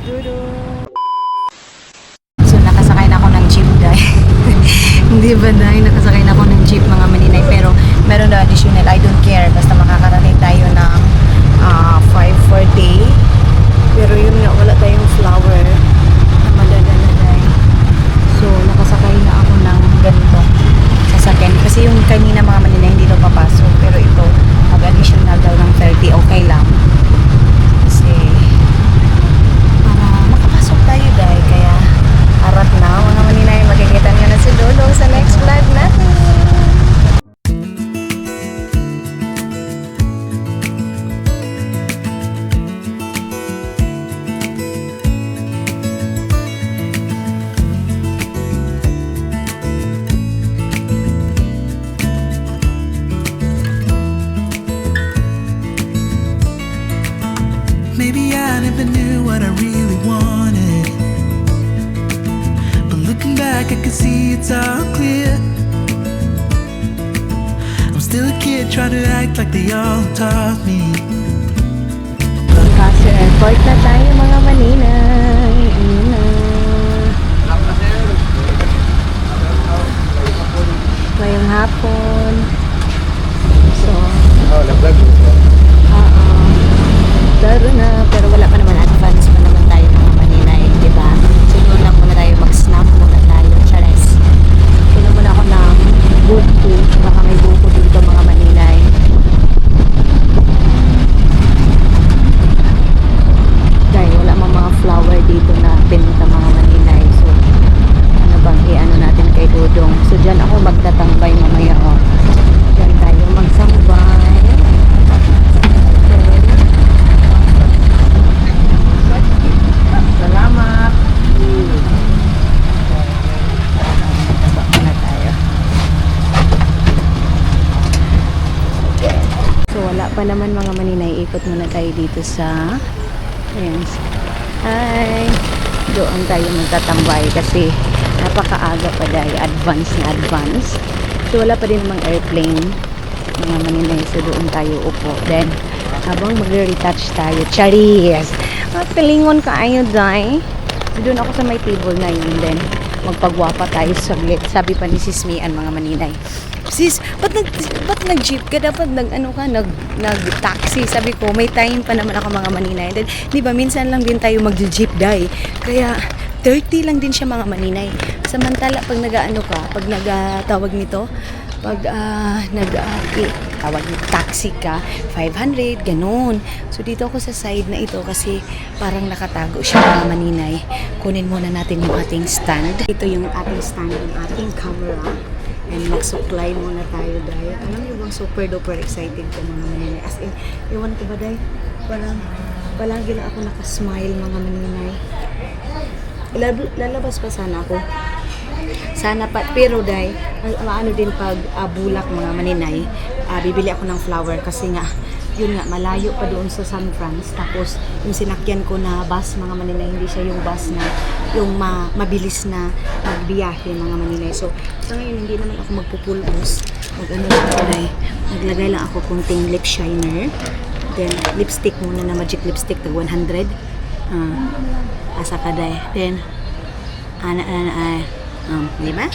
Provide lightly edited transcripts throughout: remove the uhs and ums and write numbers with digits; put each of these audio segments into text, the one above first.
Dudong. So nakasakay na ako ng jeep dahil hindi ba dahil nakasakay na ako ng jeep mga maninay, pero meron na additional, I don't care, basta makakarating tayo ng 5:40. Pero yun nga, wala tayong flower na madadala dahil. So nakasakay na ako ng ganito sasakyan, kasi yung kanina mga maninay hindi daw papasok, pero ito mag-additional daw ng 30, okay lang kasi para makapasok tayo dahil. Kaya arat na mga maninay, makikita nyo na si Lolo sa next vlog natin. Maybe I never knew what I really wanted, but looking back I can see it's all clear. I'm still a kid trying to act like they all taught me. Kasi airport na tayo mga maninay. Ayun na. Ngayong hapon. So, laro na, pero wala pa naman, advance pa naman tayo mga maninay, di ba? Siguro lang muna tayo, mag-snap muna tayo, chares. Kailan muna ako ng buko, baka may buko dito mga maninay. Dahil wala mga flower dito na pinita mga maninay. So, ano bang i-ano natin kay Dudong? So, dyan ako magtatambay mamaya, oh. Dyan tayo magsambay. Salamat. Taba muna tayo. So wala pa naman mga maninay. Ikot muna tayo dito sa ayan. Hi. Doon tayo magtatambay kasi napakaaga pa dahil advance na advance. So wala pa din namang airplane mga maninay. So doon tayo upo. Then habang magre-retouch tayo. Charis! Pilingon ka ayo day. Doon ako sa may table na yun. Then magpagwapa tayo saglit. Sabi pa ni Sis Mian mga maninay, sis, ba't nag-jeep ka? Dapat nag-taxi. Sabi ko, may time pa naman ako mga maninay. Then, di ba, minsan lang din tayo mag-jeep day. Kaya, 30 lang din siya mga maninay. Samantala, pag nag-ano ka, pag nag-tawag nito, pag tawag nito, taxi ka, 500, ganun. So, dito ako sa side na ito kasi parang nakatago siya mga maninay. Kunin muna natin yung ating stand. Ito yung ating stand, yung ating camera. And magsuklay muna tayo dahil alam niyo bang super duper excited ko mga maninay. As in, ewan ko ba dahil palagi na ako nakasmile mga maninay. Lalabas pa sana ako. Sana pa, pero dahil ano din pag bulak mga maninay, bibili ako ng flower kasi nga yun nga, malayo pa doon sa San Francisco. Tapos yung sinakyan ko na bus mga maninay, hindi siya yung bus na yung mabilis na magbiyahe mga maninay. So sa ngayon hindi naman ako magpupulbos, naglagay lang ako kunting lip shiner, then lipstick muna na magic lipstick tag 100 asa ka day, then di ba?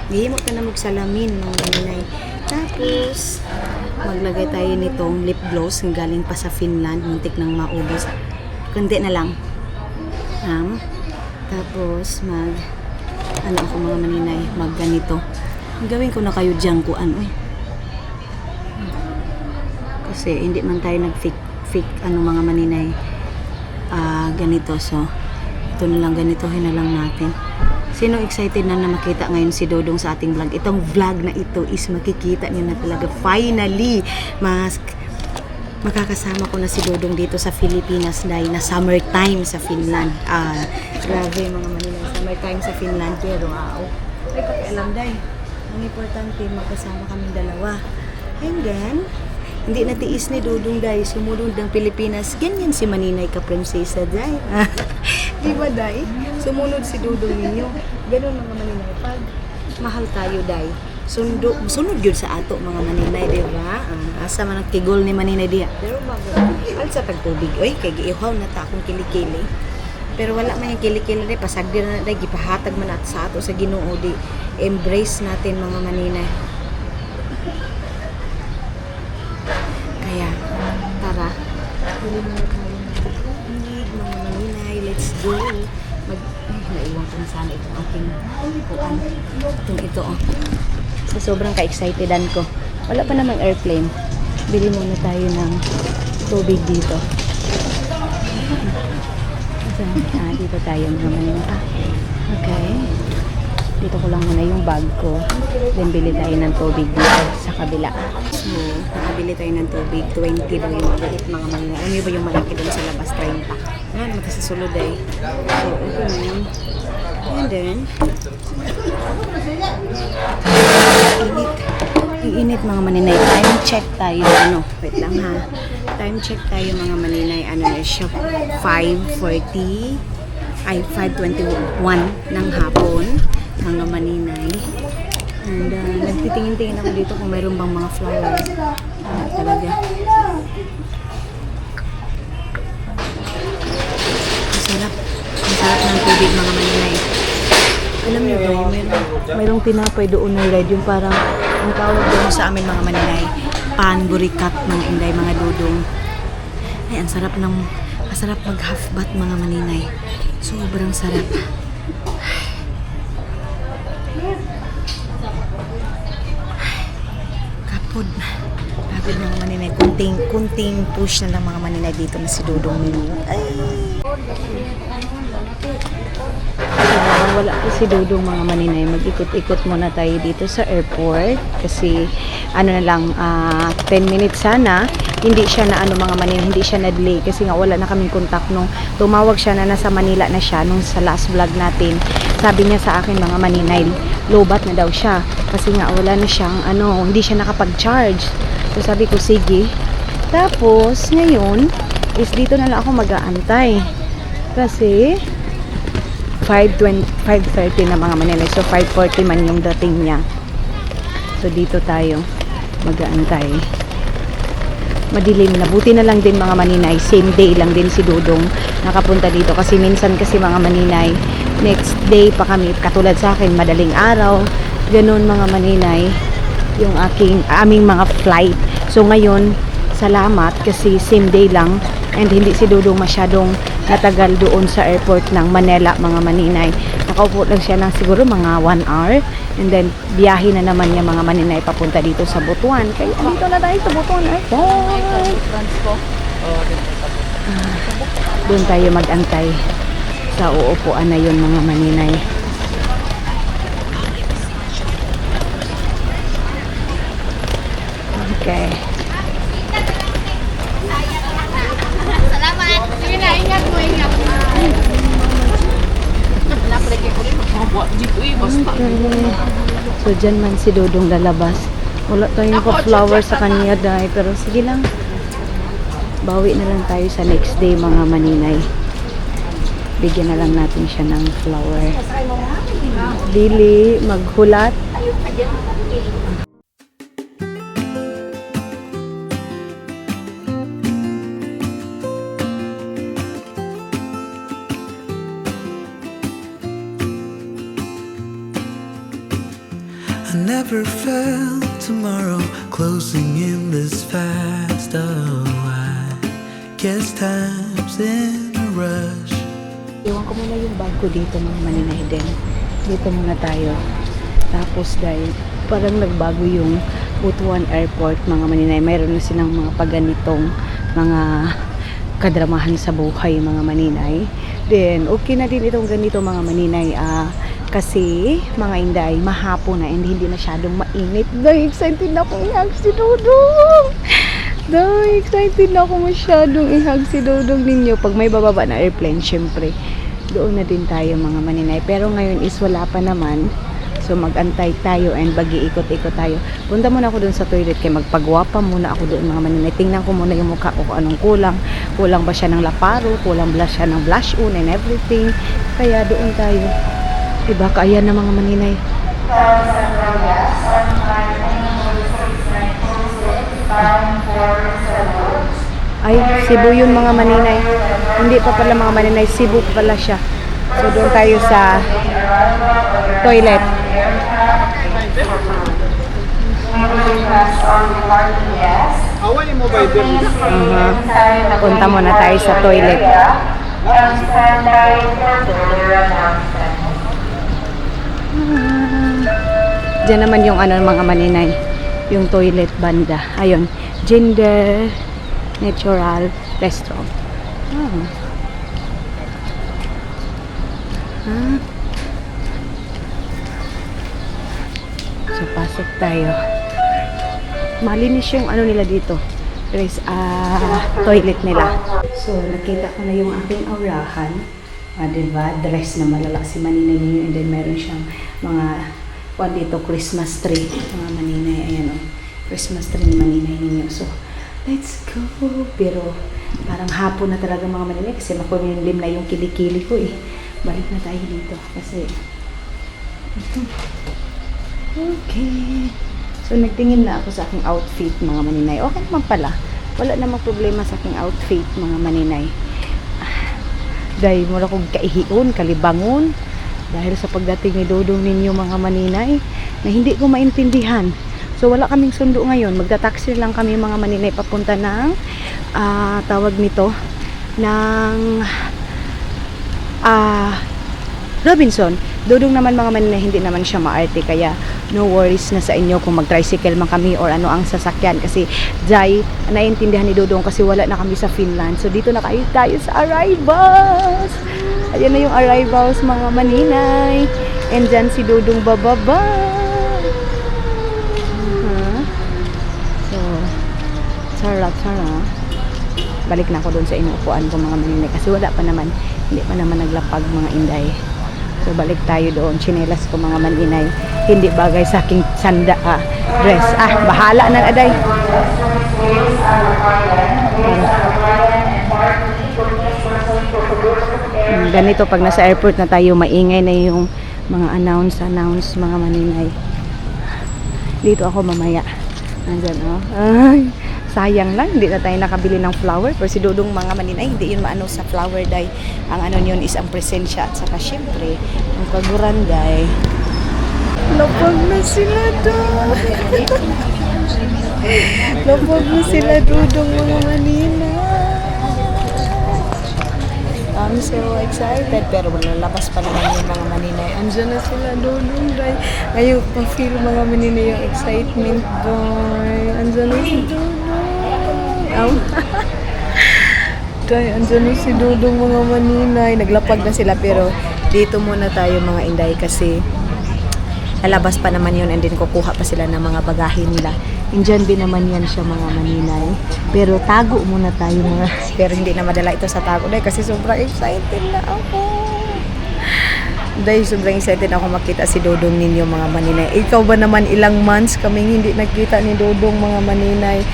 Gihimo ka na magsalamin mga maninay. Tapos maglagay tayo nitong lip gloss ng galing pa sa Finland, muntik nang maubos. Kundi na lang. Tapos ano ako mga maninay, ganito. Gawin ko na kayo dyan ko kasi hindi man tayo nag-fake mga maninay. Ganito. So ito na lang, ganitohin na lang natin. Sino excited na makita ngayon si Dodong sa ating vlog? Itong vlog na ito is makikita niyo na talaga. Finally, makakasama ko na si Dodong dito sa Pilipinas dahil na summertime sa Finland. Grabe mga maninay, summertime sa Finland. Pero ay pakialam dahil. Ang importante, magkasama kaming dalawa. And then, hindi natiis ni Dodong dahil sumunod ng Pilipinas. Ganyan si Maninay ka prinsesa dahil. Di ba dahil? Sumunod si Dodong ninyo. Ganun mga maninay. Pag mahal tayo dahil, sunod yun sa ato mga maninay, di ba? Asa man ang tigol ni maninay diya. Pero bago, alsa tag tubig. Oy, kay giihaw na ta akong kilikili. Pero wala man yung kilikili rin, pasagdi na rin, gipahatag man at sa ato sa Ginoo, di embrace natin mga maninay. Kaya, tara, bili muna tayo ng tubig, mga maninay, let's go. Naiwan ko na sana itong aking kuan. Ito, oh. So, sobrang ka-excitedan ko. Wala pa namang airplane. Bili muna tayo ng tubig dito. Dito tayo mga maninay. Okay. Dito ko lang muna yung bag ko. Then, bili tayo ng tubig dito sa kabila. So, nakabili tayo ng tubig. 20 lang yung maliit mga maninay. Ano ba yung malaki doon sa labas? 30. Ano naman kasi sulod eh. So, ito na yun. And then, ang init mga maninay. Time check tayo. Wait lang ha. Time check tayo mga maninay. Ano na siya? 5:40. Ay, 5:21 ng hapon. Mga maninay. And nagtitingin-tingin ako dito kung mayroon bang mga flowers. Talaga. Ang sarap ng tubig mga maninay. Alam niyo ba, mayroong tinapay doon na red, yung parang ang tawag doon sa amin mga maninay, pan-burikat ng inday mga dudong. Ay, ang sarap mag half bath mga maninay. Sobrang sarap. Kapod mga maninay. Kunting push na lang mga maninay dito na si Dudong ninyo. Ay! Wala po si Dudong mga maninay. Mag-ikot-ikot muna tayo dito sa airport. Kasi ano na lang, 10 minutes sana. Hindi siya na mga maninay, hindi siya na-delay. Kasi nga wala na kaming contact nung tumawag siya na nasa Manila na siya nung sa last vlog natin. Sabi niya sa akin mga maninay, lobat na daw siya. Kasi nga wala na siyang hindi siya nakapag-charge. So sabi ko, sige. Tapos, ngayon, is dito na lang ako mag-aantay. Kasi, 5:30 na mga maninay. So, 5:40 man yung dating niya. So, dito tayo mag-aantay. Madilim na. Buti na lang din mga maninay. Same day lang din si Dudong nakapunta dito. Kasi minsan kasi mga maninay, next day pa kami. Katulad sa akin, madaling araw. Ganun mga maninay yung aming mga flight. So ngayon, salamat kasi same day lang and hindi si Dudong masyadong natagal doon sa airport ng Manila mga maninay. Nakaupo lang siya ng siguro mga 1 hour and then biyahe na naman niya mga maninay papunta dito sa Butuan. Kaya dito na tayo sa Butuan Airport. Doon tayo mag-antay sa uupuan na yun mga maninay. Okay. Salamat. Sige na, ingat mo. So, dyan man si Dudong lalabas. Wala tayong pa-flower sa kanya, dahil. Pero sige lang. Bawi na lang tayo sa next day, mga maninay. Bigyan na lang natin siya ng flower. Dili, maghulat. I never felt tomorrow closing in this fast. Oh, I guess time's in a rush. Iwan ko muna yung bag ko dito mga maninay din. Dito muna tayo. Tapos dahil parang nagbago yung Butuan Airport mga maninay. Mayroon na silang mga paganitong mga kadramahan sa buhay mga maninay. Then okay na din itong ganito mga maninay. Kasi mga inday, mahapon na and hindi masyadong mainit. Dahil excited na akong ihag si Dudong. Dahil excited na ako masyadong ihag si Dudong ninyo. Pag may bababa na airplane, syempre, doon na din tayo mga maninay. Pero ngayon is wala pa naman. So mag-antay tayo and bagi-ikot-ikot tayo. Punta muna ako doon sa toilet kaya magpagwapa muna ako doon mga maninay. Tingnan ko muna yung mukha ko kung anong kulang. Kulang ba siya ng laparo? Kulang ba siya ng blush on and everything? Kaya doon tayo. Diba, kaya na mga maninay. Ay, Cebu yun mga maninay. Hindi pa pala mga maninay, Cebu pala siya. So doon tayo sa toilet. Awan mo ba ito? Punta muna tayo sa toilet. Diyan naman yung ano mga maninay, yung toilet banda. Ayun, Gender Natural Restaurant. Oh. So pasok tayo. Malinis yung ano nila dito. Guys, toilet nila. So nakita ko na yung aking aurahan. Diba? Dress na malala si Maninay ninyo. And then meron siyang mga dito, Christmas tree. Mga Maninay, ayan o. Christmas tree ni Maninay ninyo. So, let's go. Pero parang hapon na talaga mga Maninay kasi makulimlim na yung kilikili ko eh. Balik na tayo dito kasi okay. So, nagtingin na ako sa aking outfit mga Maninay. Okay naman pala. Wala namang problema sa aking outfit mga Maninay. Dahil mula kong kaihion, kalibangon. Dahil sa pagdating ni Dodong ninyo mga Maninay na hindi ko maintindihan. So wala kaming sundo ngayon. Magta-taxi lang kami mga Maninay papunta ng tawag nito ng Robinson. Dodong naman mga Maninay hindi naman siya maarte kaya no worries na sa inyo kung mag-tricycle man kami or ano ang sasakyan kasi Jai, naiintindihan ni Dodong kasi wala na kami sa Finland. So dito na tayo sa arrivals. Ayan na yung arrivals mga Maninay. And dyan si Dodong bababa. So, sarap. Balik na ako doon sa inuupuan ko mga Maninay kasi wala pa naman, hindi pa naman naglapag mga Inday. So balik tayo doon. Chinelas ko mga Maninay. Hindi bagay sa aking dress. Bahala na aday. Ganito pag nasa airport na tayo, maingay na yung mga announce mga Maninay. Dito ako mamaya. Andyan Ay, sayang lang, hindi na tayo nakabili ng flower. Pero si Dodong mga Maninay, hindi yun maano sa flower day. Ang ano yun is ang presensya at saka syempre, ang kaguranday. Lapag na sila doon. Lapag na sila Dodong mga Maninay. I'm so excited. Pero malalabas pa naman yung mga Maninay. Andiyan na sila Dodong day. Ngayon pa feel mga Maninay yung excitement doon. Andiyan na si Dodong. Day, andiyan na si Dodong mga Maninay. Naglapag na sila pero dito muna tayo mga Inday kasi lalabas pa naman yun and then kukuha pa sila ng mga bagahe nila. Indian din naman yan siya mga Maninay. Pero tago muna tayo mga. Pero hindi na madala ito sa tago dahil kasi sobrang excited na ako. Dahil sobrang excited ako makita si Dodong ninyo mga Maninay. Ikaw ba naman ilang months kaming hindi nagkita ni Dodong mga Maninay?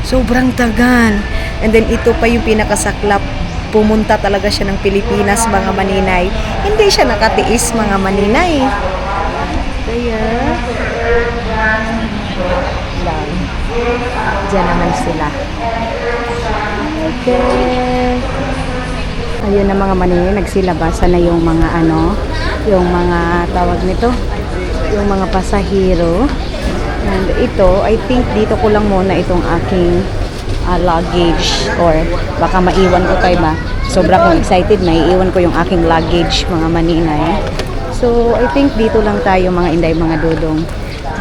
Sobrang tagal. And then ito pa yung pinakasaklap. Pumunta talaga siya ng Pilipinas mga Maninay. Hindi siya nakatiis mga Maninay. Kaya lang. Diyan naman sila. Okay. Ayun na mga Maninay, nagsilabasan na yung mga yung mga tawag nito, yung mga pasahero. And ito, I think dito ko lang muna itong aking luggage or baka maiwan ko kayo ba. Sobra kong excited, maiiwan ko yung aking luggage mga Maninay. So, I think dito lang tayo mga Inday, mga Dodong.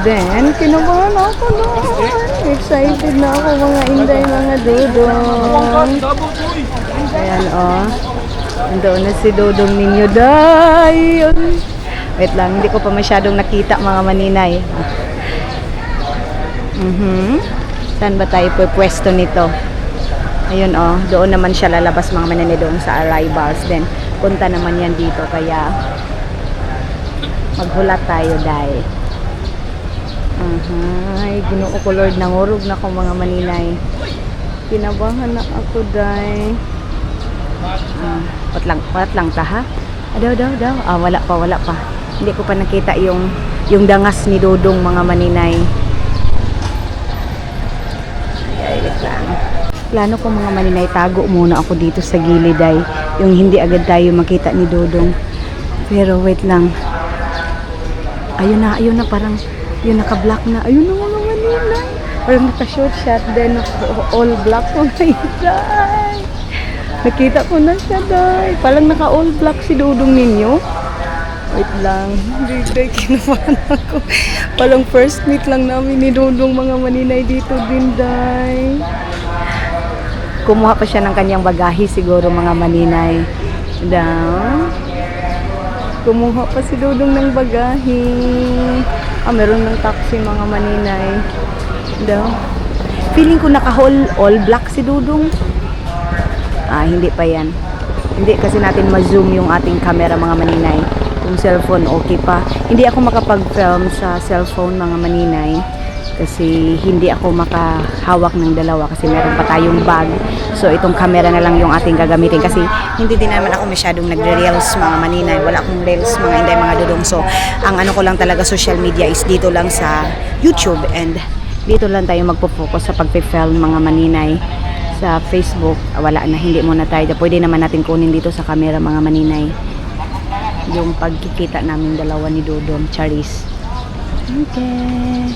Then, kinabahan ako doon. Excited na ako mga Inday, mga Dodong. Ayan Andoon na si Dodong ninyo, day. Wait lang, hindi ko pa masyadong nakita mga Maninay. Saan ba tayo pwesto nito? Ayun doon naman siya lalabas mga Maninay doon sa arrivals. Then, punta naman yan dito kaya maghulat tayo dahil ay Ginoo ko Lord, nangurog na ko mga Maninay. Kinabahan na ako dahil pat lang ta ha. Daw. Wala pa. Hindi ko pa nakita yung dangas ni Dodong mga Maninay. Ay, wait lang. Plano ko mga maninay, tago muna ako dito sa gilid ay yung hindi agad tayo makita ni Dodong. Pero wait lang. Ayun na parang yun naka-black na. Ayun na mga maninay. Parang naka-short shot then all black. Oh my God. Nakita ko na siya, day. Parang naka-all black si Dodong ninyo. Wait lang. Hindi, kinabahan ako. Parang first meet lang namin ni Dodong mga maninay dito din, day. Kumuha pa siya ng kanyang bagahe siguro mga maninay. Daw. Kumuha pa si Dodong ng bagahe. Meron ng taxi mga maninay. Daw. Feeling ko all black si Dodong. Hindi pa yan. Hindi kasi natin ma-zoom yung ating camera mga maninay. Yung cellphone okay pa. Hindi ako makapag-film sa cellphone mga maninay. Kasi hindi ako makahawak ng dalawa kasi meron pa tayong bag. So itong camera na lang yung ating gagamitin kasi hindi din naman ako masyadong nagre-reels mga maninay. Wala akong reels mga inday mga Dodong. So ang ano ko lang talaga social media is dito lang sa YouTube and dito lang tayo magpo-focus sa pagpe-film mga maninay. Sa Facebook, wala na, hindi muna tayo. Pwede naman natin kunin dito sa camera mga maninay. Yung pagkikita namin dalawa ni Dodong, Charis. Okay.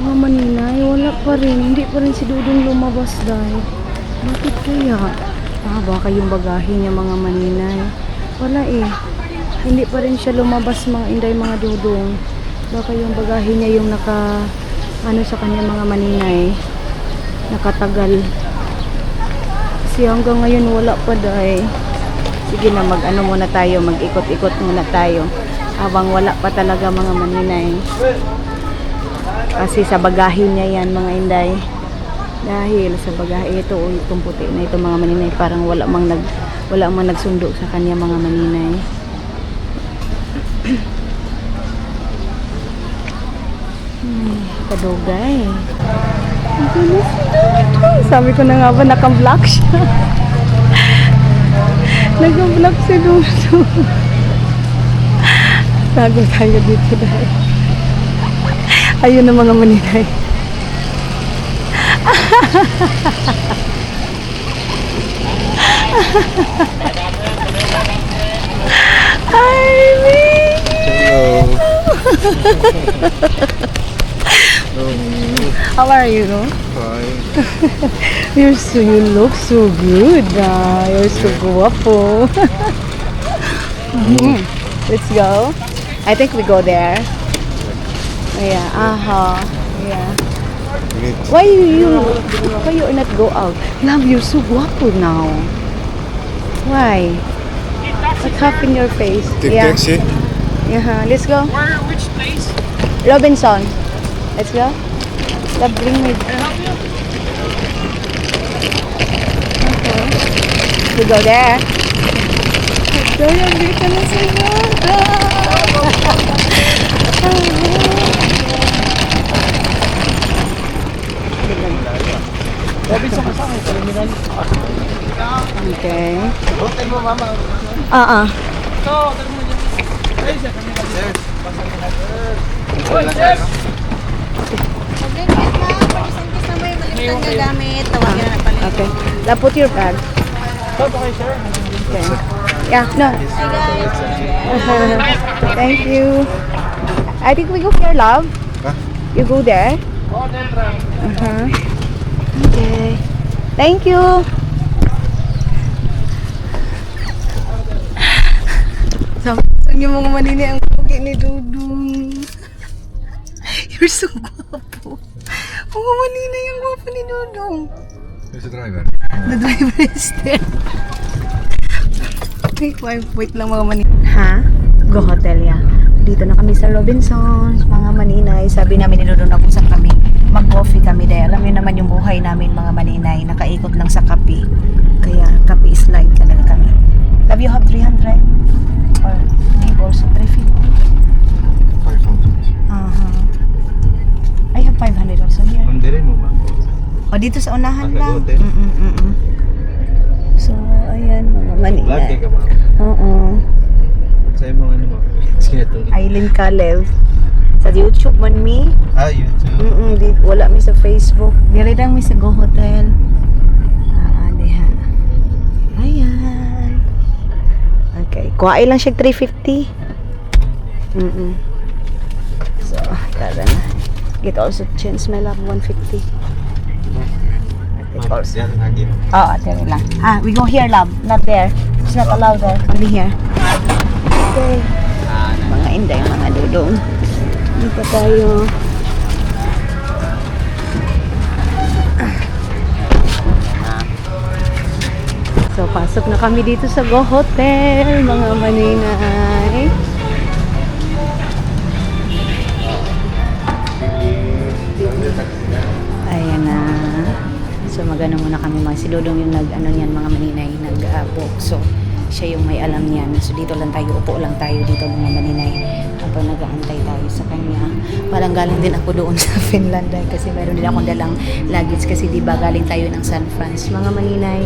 Mga maninay, wala pa rin. Hindi pa rin si Dodong lumabas dahil. Bakit kaya? Baka yung bagahe niya mga maninay. Wala eh. Hindi pa rin siya lumabas mga inday mga Dodong. Baka yung bagahe niya yung sa kanya mga maninay. Nakatagal. Kasi hanggang ngayon wala pa dahil. Sige na muna tayo. Mag-ikot-ikot muna tayo. Habang wala pa talaga mga maninay. Kasi sa bagahe niya yan mga inday. Dahil sa bagahe ito o itong puti na ito mga maninay. Parang wala mang nagsundo sa kanya mga maninay. Kadugay. Sabi ko na nga ba naka-vlog siya. Naka-vlog si Dodong. Tago tayo dito dahil. Ayun na mga maninay. How are you? Fine. You look so good. You're so guwapo. Let's go. I think we go there. Yeah. Yeah. Why you not go out? Love, you're so guwapo now. Why? What happened in your face? Take taxi. Yeah. Let's go. Which place? Robinson. Let's go. Love, bring me. Can I help you? Okay. We go there. Kaya dito na sila. Robinson ka sa akin, terminal. Okay. Hotel mo mama. So, tagal mo dyan. Ay, sir, terminal. Oy, sir! Okay. Now put your bag. So, okay, sir. Okay. Yeah, no. Thank you. I think we go here, love. Huh? You go there. Oh, Netra. Okay. Thank you. Saan yung mga manini ang pugi ni Dodong? You're so guwapo. Mga manini ang guwapo ni Dodong. Who's the driver? The driver is there. Wait lang mga manini. Ha? Go hotel ya. Dito na kami sa Robinsons, mga maninay. Sabi namin ni Dodong na kung saan kami mag-coffee kami dahil alam niyo naman yung buhay namin mga maninay. Nakaikot lang sa kape. Kaya kape is life talaga kami. Love, you have 300? Or give also 350? 500. I have 500 also here. Mandiri mo ba? O dito sa unahan Sa lang. hotel? So, ayan mga maninay. Lagi ka ma'am. Oo. Sa imong ano mo? Sige to. Aileen Kalev. Sa YouTube man mi. YouTube. Di, wala mi sa Facebook. Dili lang mi sa Go Hotel. Diha. Ayan. Okay. Kuha lang siya 350. So, tara na. Get also change my love 150. Also. Oh, there lang. We go here, love. Not there. It's not allowed there. Only here. Okay. Mga inday, mga dudong. Dito tayo. So, pasok na kami dito sa Go Hotel, mga maninay. Ayan na. So, magano muna kami mga siludong yung nag-ano niyan, mga maninay, nag-book. So, siya yung may alam niyan. So, dito lang tayo, upo lang tayo dito mga maninay. Habang nag-aantay tayo sa kanya. Parang galing din ako doon sa Finland kasi meron din akong dalang luggage kasi di ba galing tayo ng San Francisco, mga maninay.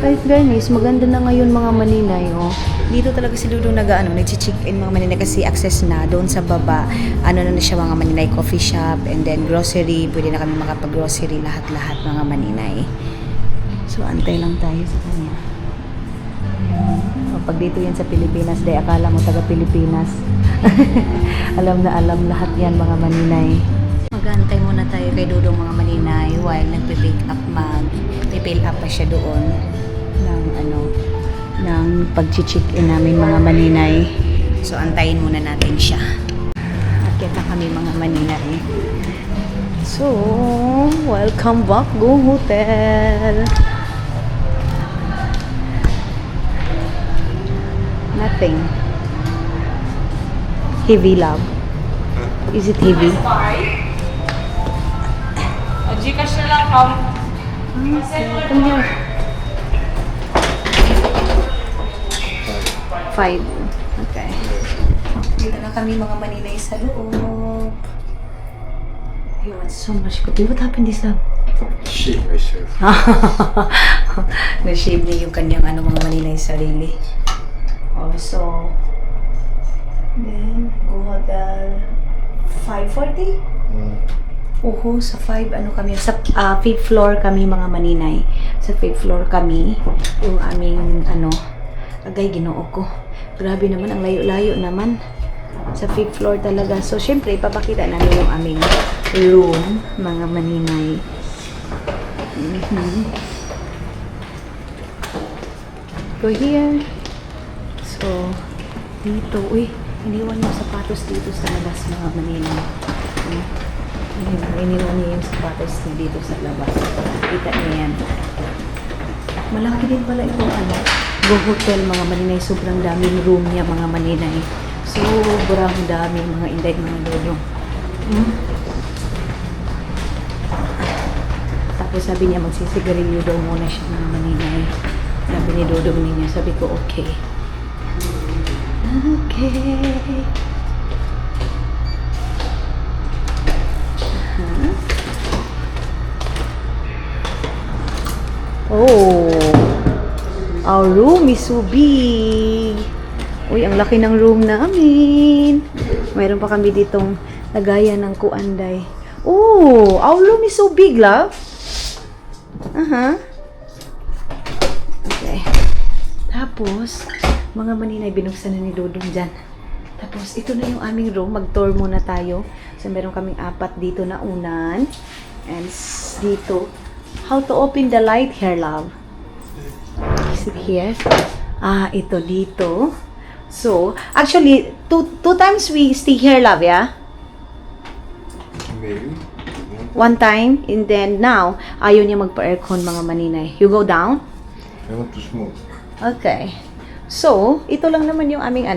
Right guys, maganda na ngayon mga maninay. Oh. Dito talaga si Dudong nag-check-in mga maninay kasi access na doon sa baba. Ano na siya mga maninay, coffee shop and then grocery. Pwede na kami makapag-grocery lahat-lahat mga maninay. So, antay lang tayo sa kanya. Pag dito yan sa Pilipinas, day akala mo taga Pilipinas. Alam na alam lahat yan mga maninay. Mag-aantay muna tayo kay Dudong mga maninay while nagpipick up pipill up pa siya doon ng pag-check-in namin mga maninay. So antayin muna natin siya. At kita kami mga maninay. So, welcome back Go Hotel. Nothing. Heavy love. Is it heavy? Gcash na lang, Pam. Come here. 5. Okay. Dito na kami mga maninay sa loob. You want so much coffee. What happened this love? Shit, myself. Na-shave niya yung kanyang mga maninay sarili. Also, then, Go Hotel 540? Oho, sa 5, kami, sa 5th floor kami mga maninay. Sa 5th floor kami, yung aming, agay ginoo ko. Grabe naman, ang layo-layo naman. Sa 5th floor talaga. So, syempre, ipapakita namin yung aming room, mga maninay. Go here. So, dito, iniwan yung sapatos dito sa labas mga maninay. Iniwan niya yung sapatos niya dito sa labas. Kita niya yan. Malaki din pala itong Go Hotel mga maninay. Sobrang daming room niya mga maninay. Sobrang daming mga inday mga lolo. Tapos sabi niya magsisigarilyo daw muna siya mga maninay. Sabi ni Dodong niya, sabi ko okay. Okay. Oh, our room is so big. Uy, ang laki ng room namin. Mayroon pa kami ditong lagayan ng kuanday. Oh, our room is so big, love. Okay. Tapos, mga maninay, binuksan na ni Dodong dyan. Tapos, ito na yung aming room. Mag-tour muna tayo. So, meron kaming 4 dito na unan. And dito. How to open the light here, love? Is it here? Ito dito. So, actually, two times we stay here, love, yeah? Maybe. 1 time, and then now, ayaw niya magpa-aircon, mga maninay. You go down? I want to smoke. Okay. So, ito lang naman yung aming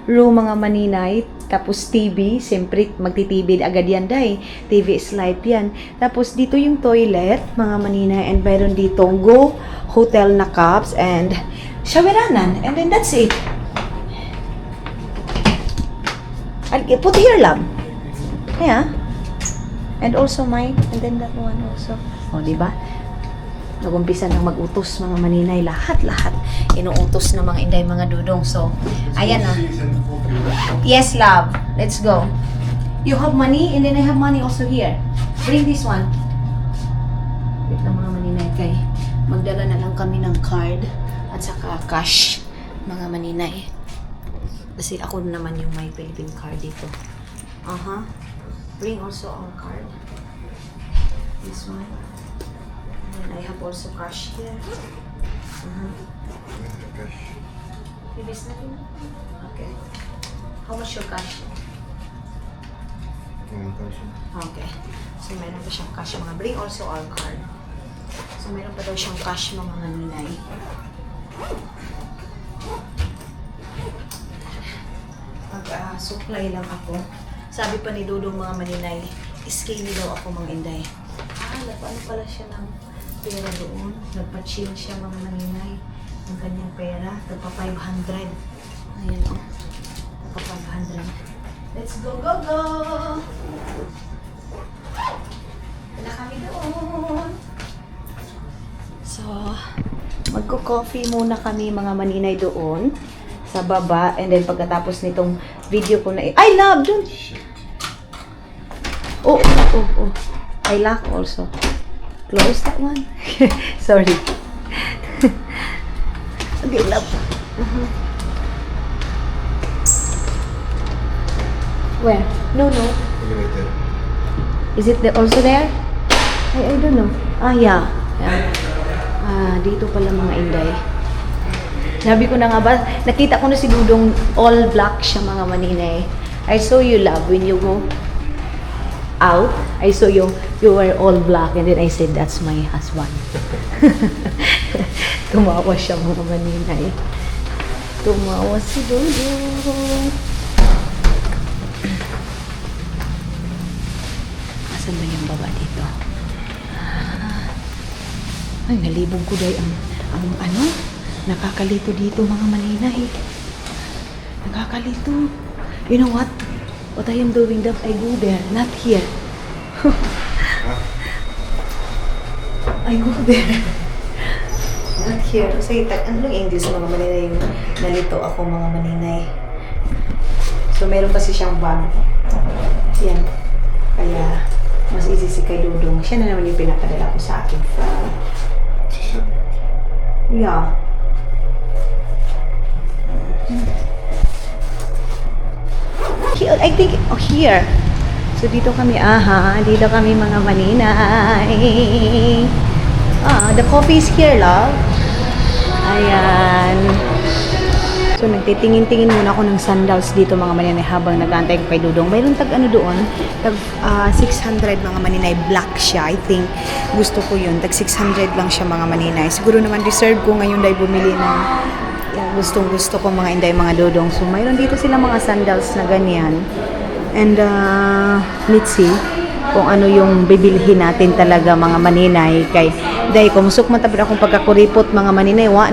room mga maninay. Tapos TV, siyempre magti-TV agad yan day. TV is live yan. Tapos dito yung toilet, mga maninay. And mayroon ditong Go Hotel na cups and showeranan. And then that's it. Put here, love. Yeah. And also mine. And then that one also. O, diba? Nag-umpisa nang mag-utos mga maninay. Lahat-lahat. Inuutos ng mga inday, mga dudong. So, ayan na. Yes, love. Let's go. You have money, and then I have money also here. Bring this one. Wait lang mga maninay kay. Magdala na lang kami ng card at saka cash, mga maninay. Kasi ako naman yung may Philippine card dito. Bring also our card. This one. And I have also cash here. Ibis natin. Okay. How much your cash? 1,000. Okay. So, meron pa siyang cash mga. Bring also our card. So, meron pa daw siyang cash mga maninay. Supply lang ako. Sabi pa ni Dudong mga maninay, skinny daw ako mga inday. Nagpaano pala siya ng pera doon. Nagpa-chill siya mga maninay. Ang kanyang pera. Nagpa 500. Ayan o. Nagpa 500. Let's go, go, go! Wala kami doon. So, magko-coffee muna kami mga maninay doon sa baba. And then pagkatapos nitong video ko na I love! Don't! Oh. I lock also. Close that one. Sorry. Okay, love. Where? No. Elevator. Is it also there? I don't know. Yeah. Dito pala mga inday. Sabi ko na nga ba, nakita ko na si Dudong all black siya mga maninay. I saw you love when you go out. I saw you were all black and then I said, that's my husband. Tumawa siya mga maninay. Tumawa si Dudong. Asan ba yung baba dito? Ay, nalibog ko dahil ang ano? Nakakalito dito mga maninay. Nakakalito. You know what? What I am doing that I go there, not here. I go there. Not here. Kasi ano yung English mga maninay yung nalito ako mga maninay. So meron kasi siyang bag. Yan. Kaya mas easy si kay Dudong. Siya na naman yung pinapadala ko sa akin. Yeah. Here, I think, here. So, dito kami, dito kami mga maninay. The coffee is here, love. Ayan. So, nagtitingin-tingin muna ako ng sandals dito mga maninay habang nag-aantay ko kay Dudong. Mayroon tag-ano doon, tag 600 mga maninay. Black siya, I think. Gusto ko yun. Tag 600 lang siya mga maninay. Siguro naman deserve ko ngayon dahil bumili ng gustong-gusto ko mga inday, mga Dudong. So, mayroon dito sila mga sandals na ganyan. And, let's see kung ano yung bibilhin natin talaga mga maninay. Kay, dahil kung musok man tapos akong pagkakuripot mga maninay, mawa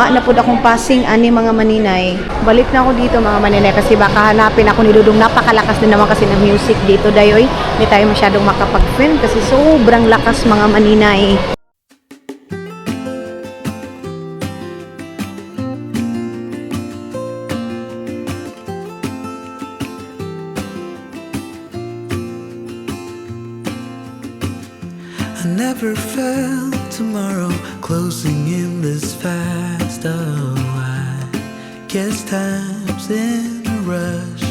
na pod akong passing ani mga maninay. Balik na ako dito mga maninay kasi baka hanapin ako ni Dudong. Napakalakas din naman kasi ng music dito dayoy. Hindi tayo masyadong makapag-film kasi sobrang lakas mga maninay. I never felt tomorrow closing in this fast. Oh, I guess time's in a rush.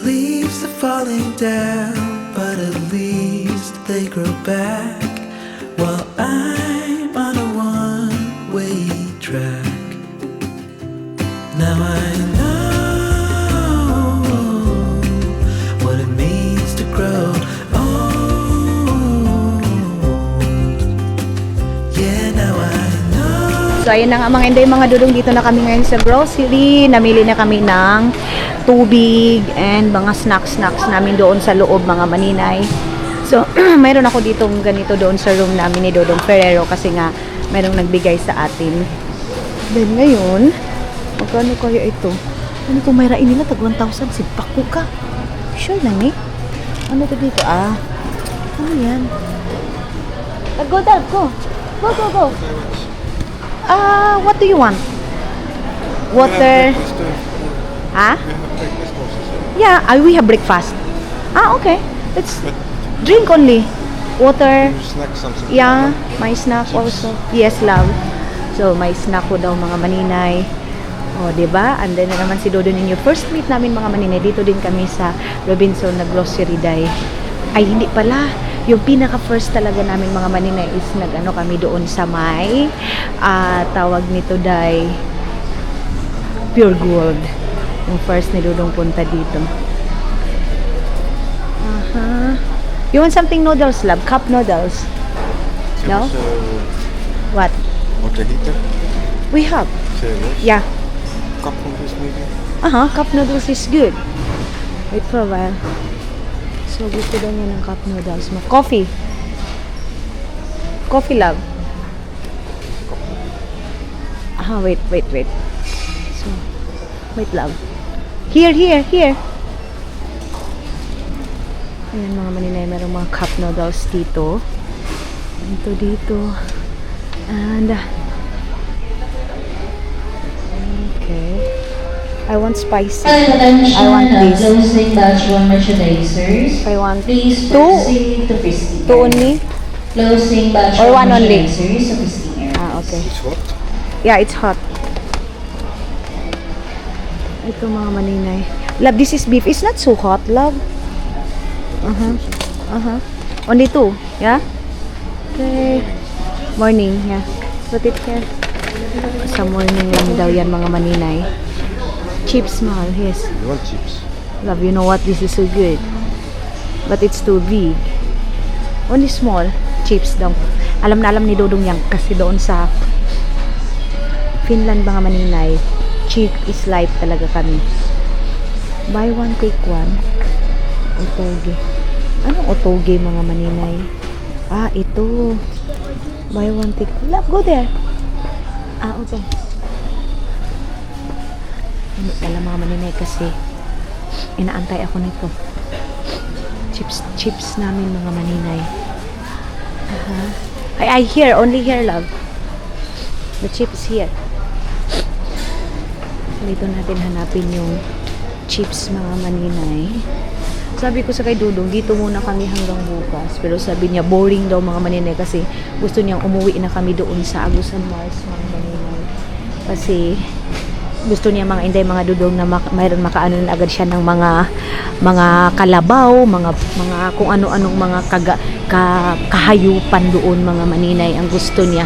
Leaves are falling down, but at least they grow back. While I'm on a one-way track. Now I know what it means to grow. So, ayun na nga mga inday, mga Dudong, dito na kami ngayon sa grocery. Namili na kami ng tubig and mga snacks namin doon sa loob mga maninay. So, mayroon ako ditong ganito doon sa room namin ni Dudong Ferrero kasi nga mayroong nagbigay sa atin. Then ngayon, magkano kaya ito? Ano ito, may rain nila, tag 1,000. Sipak ko ka. Sure lang eh. Ano ito dito? Ano yan? Go, Dad, go. Go. What do you want? Water. Ha? Yeah, we have breakfast. Ah, okay. Let's drink only. Water. Snack something. Yeah, may snack also. Yes, love. So, may snack ko daw mga maninay. O, diba? And then na naman si Dodo ninyo. First meet namin mga maninay. Dito din kami sa Robinson na grocery day. Ay, hindi pala. Yung pinaka-first talaga namin mga maninay is nag-ano kami doon sa may tawag nito day Pure Gold. Yung first ni Dodong punta dito. You want something noodles, love? Cup noodles? No? What? Water heater? We have. Serious? Yeah. Cup noodles maybe? Cup noodles is good. Wait for a while. So, gusto daw niya ng cup noodles mo. Coffee. Coffee, love. Wait. So, wait, love. Here. Ayan mga maninay, merong mga cup noodles dito. Dito. And, okay. I want spicy. I want this. Closing batch 1 merchandisers. I want Please two. proceed to Pristine. Two only? Closing batch Or 1 one only? merchandisers sa Pristine. Okay. It's hot. Yeah, it's hot. Ito mga maninay. Love, this is beef. It's not so hot, love. Only 2. Yeah? Okay. Morning, yeah. Put it here. Sa morning lang daw yan mga maninay. Chips, mahal. Yes. You want chips? Love, you know what? This is so good. But it's too big. Only small. Chips daw. Alam na alam ni Dodong yan kasi doon sa Finland mga maninay, cheap is life talaga kami. Buy one, take one. Otoge. Anong otoge mga maninay? Ito. Buy one, take one. Love, go there. Okay. Hindi pala mga maninay kasi inaantay ako nito. Chips namin mga maninay. I here, only here, love. The chips here. Dito natin hanapin yung chips mga maninay. Sabi ko sa kay Dudong, dito muna kami hanggang bukas. Pero sabi niya, boring daw mga maninay kasi gusto niyang umuwi na kami doon sa Agusan Mars mga maninay. Kasi gusto niya mga inday mga Dudong na mayroon makaano na agad siya ng mga kalabaw, mga kung ano-anong mga kahayupan doon mga maninay ang gusto niya.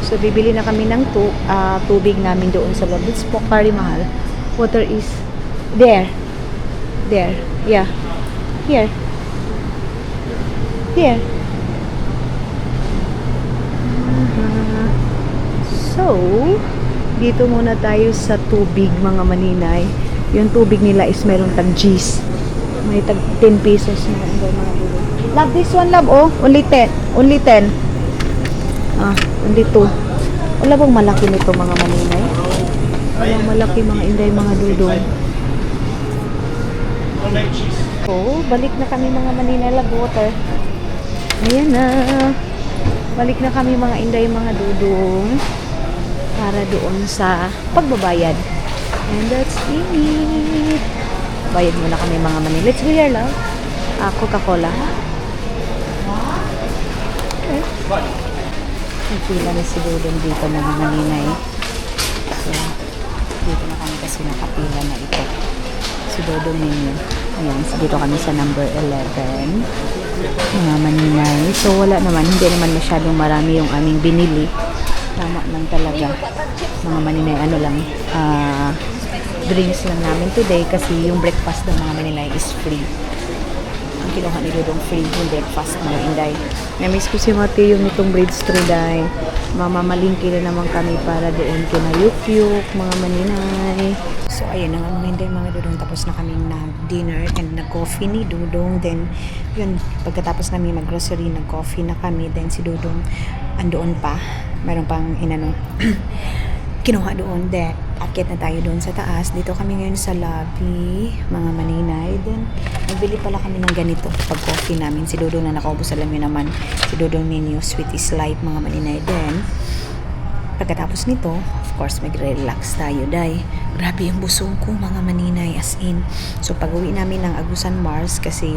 So bibili na kami ng tubig namin doon sa loob. It's very mahal. Water is there. Yeah. Here. So, dito muna tayo sa tubig mga maninay. Yung tubig nila is meron tag G's. May tag 10 pesos na mga dulo. Love this one, love. Only 10. Only 2. Wala bang malaki nito mga maninay? Walang malaki mga inday mga dudong. Balik na kami mga maninay, love water. Ayan na. Balik na kami mga inday mga dudong. Para doon sa pagbabayad. And that's it. Bayad muna kami mga maninay. Let's go here, love. Coca-Cola. Okay. Nagpila na si Dodong dito mga maninay. So, dito na kami kasi nakapila na ito. Si Dodong ninyo. Ayan, so dito kami sa number 11. Mga maninay. So, wala naman. Hindi naman masyadong marami yung aming binili. Tama lang talaga. Mga maninay, drinks lang namin today kasi yung breakfast ng mga maninay is free. Ang kinuha ni Dodong free yung breakfast mga inday. Na-miss ko si Mateo yung itong bridge tree day. Mamamalingki na naman kami para doon kinayuk-yuk mga maninay. So ayun na nga mga inday mga Dodong, tapos na kaming nag-dinner and nag-coffee ni Dodong. Then yun, pagkatapos namin mag-grocery, nag-coffee na kami. Then si Dodong andoon pa. Meron pang kinuha doon. Then akit na tayo doon sa taas. Dito kami ngayon sa lobby, mga maninay. Then, nagbili pala kami ng ganito pag coffee namin. Si Dodong na nakaubos, alam nyo naman. Si Dodong ninyo, sweet is life, mga maninay. Then, pagkatapos nito, of course, mag-relax tayo, day. Grabe yung busog ko, mga maninay, as in. So, pag-uwi namin ng Agusan Mars, kasi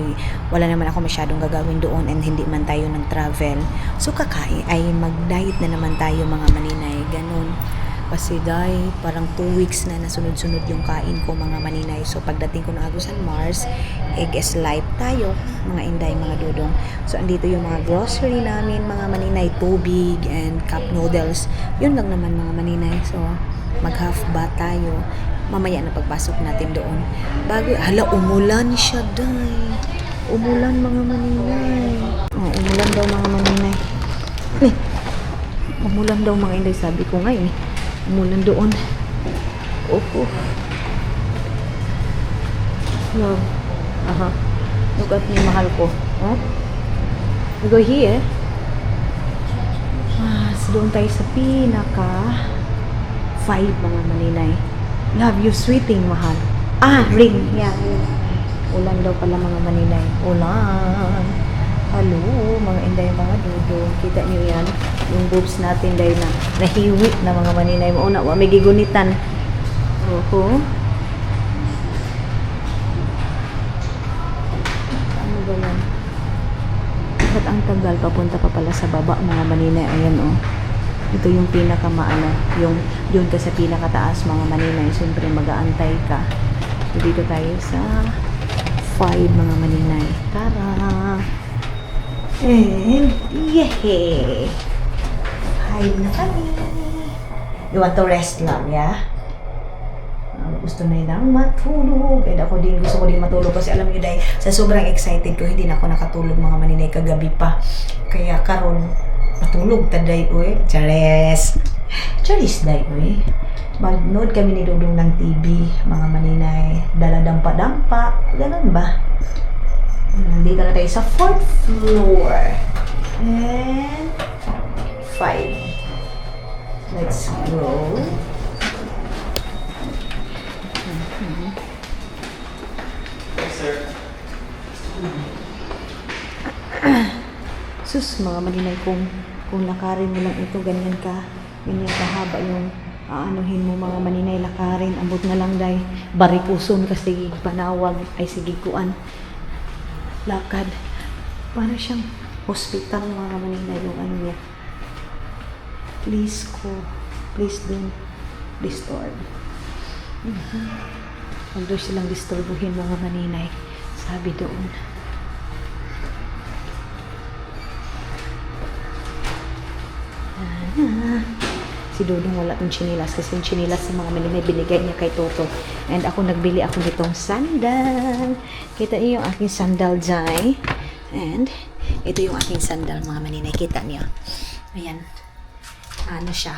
wala naman ako masyadong gagawin doon and hindi man tayo nag-travel. So, kakain, ay mag-diet na naman tayo, mga maninay. Ganun. Kasi, day, parang 2 weeks na nasunod-sunod yung kain ko, mga maninay. So, pagdating ko ng Agusan Mars, egg is life tayo, mga inday, mga dudong. So, andito yung mga grocery namin, mga maninay, tubig and cup noodles. Yun lang naman, mga maninay. So, mag-half bath tayo. Mamaya na pagpasok natin doon. Hala, umulan siya, day. Umulan, mga maninay. Oh, umulan daw, mga maninay. Umulan daw, mga inday. Sabi ko nga, umulan doon. Oh. Wow. Aha. Look at me, mahal ko. Oh? We go here. So doon tayo sa pinaka 5, mga maninay. Love you, sweeting, mahal. Ring. Yeah. Ulan daw pala, mga maninay. Ulan. Hello, mga inday, mga dudo. Kita niyo yan? Yung boobs natin dahil na nahiwi na, mga maninay. Mauna, may gigunitan. Oho. Ano ba yan? Ba't ang tagal? Papunta pa pala sa baba, mga maninay. Ayan, oh. Ito yung pinakamaano. Yung yun ka sa pinakataas, mga maninay. Siyempre, mag-aantay ka. So, dito tayo sa 5, mga maninay. Tara! And, yehey! Hide na kami. You want to rest lang, yeah? Gusto na yun matulog. And ako din, gusto ko din matulog. Kasi alam nyo, dahil sa sobrang excited ko, hindi na ako nakatulog, mga maninay, kagabi pa. Kaya karon matulog taday, uy. Chares! Charis, day, uy. Mag-nood kami ni Dudong ng TV, mga maninay. Dala-dampa-dampa. Ganun ba? Nandito na tayo sa 4th floor. And 5. Let's go. Sus, mga maninay, kung lakarin mo lang ito, ganyan kahaba yung aanuhin mo, mga maninay, lakarin. Ambot na lang, day. Barikuson kasi panawag ay sigikuan. Lakad. Para siyang hospital, mga maninay, yung ano niya. Please don't disturb. Huwag daw silang disturbuhin, mga maninay. Sabi doon. Si Dudong wala tong chinilas kasi yung chinilas sa mga maninay binigay niya kay Toto. And ako nagbili ako nitong sandal. Kita niyo yung aking sandal, Jai. And ito yung aking sandal, mga maninay. Kita niyo. Ayan. Ano siya?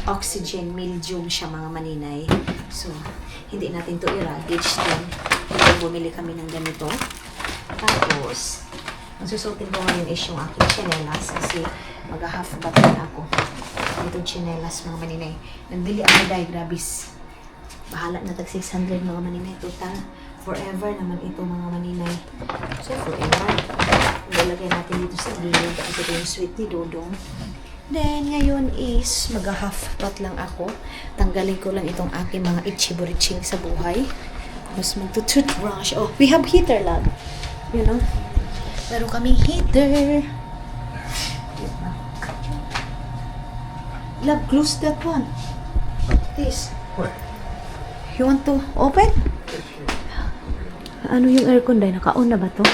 Oxygen medium siya, mga maninay. So, hindi natin to i-luggage din. Bumili kami ng ganito. Tapos, ang susutin ko ngayon is yung aking chinelas kasi mag-half bath na ako. Itong chinelas, mga maninay. Nagbili ako dahil grabis. Bahala na tag 600, mga maninay. Total, forever naman ito, mga maninay. So, forever. Ilalagay natin dito sa gilid. Ito yung sweet ni Dudong. Then, ngayon is mag-half bath lang ako. Tanggalin ko lang itong aking mga itchy-buriching sa buhay. Tapos magto-toothbrush. Oh, we have heater, love. You know? Meron kaming heater. Love, close that one. This. What? You want to open? Ano yung aircon, day? Naka-on na ba to?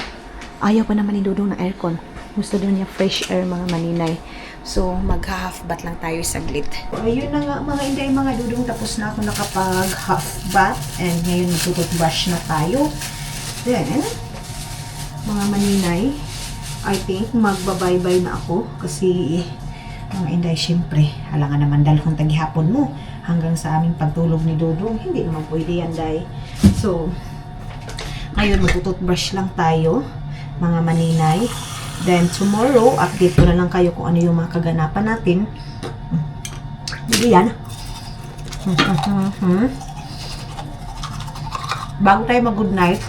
Ayaw pa naman ni Dudong ng aircon. Gusto din niya fresh air, mga maninay. So, mag-half bath lang tayo saglit. Ayun na nga, mga inday, mga Dudong. Tapos na ako nakapag-half bath. And ngayon, magtututbrush na tayo. Then, mga maninay, I think magbabay-bye na ako. Kasi, mga inday, syempre, halangan naman dalhon tagihapon mo. Hanggang sa aming pagtulog ni Dudong. Hindi naman pwede yan, day. So, ngayon, magtututbrush lang tayo, mga maninay. Then, tomorrow, update ko na lang kayo kung ano yung mga kaganapan natin. Hindi yan. Bago tayo mag-good night,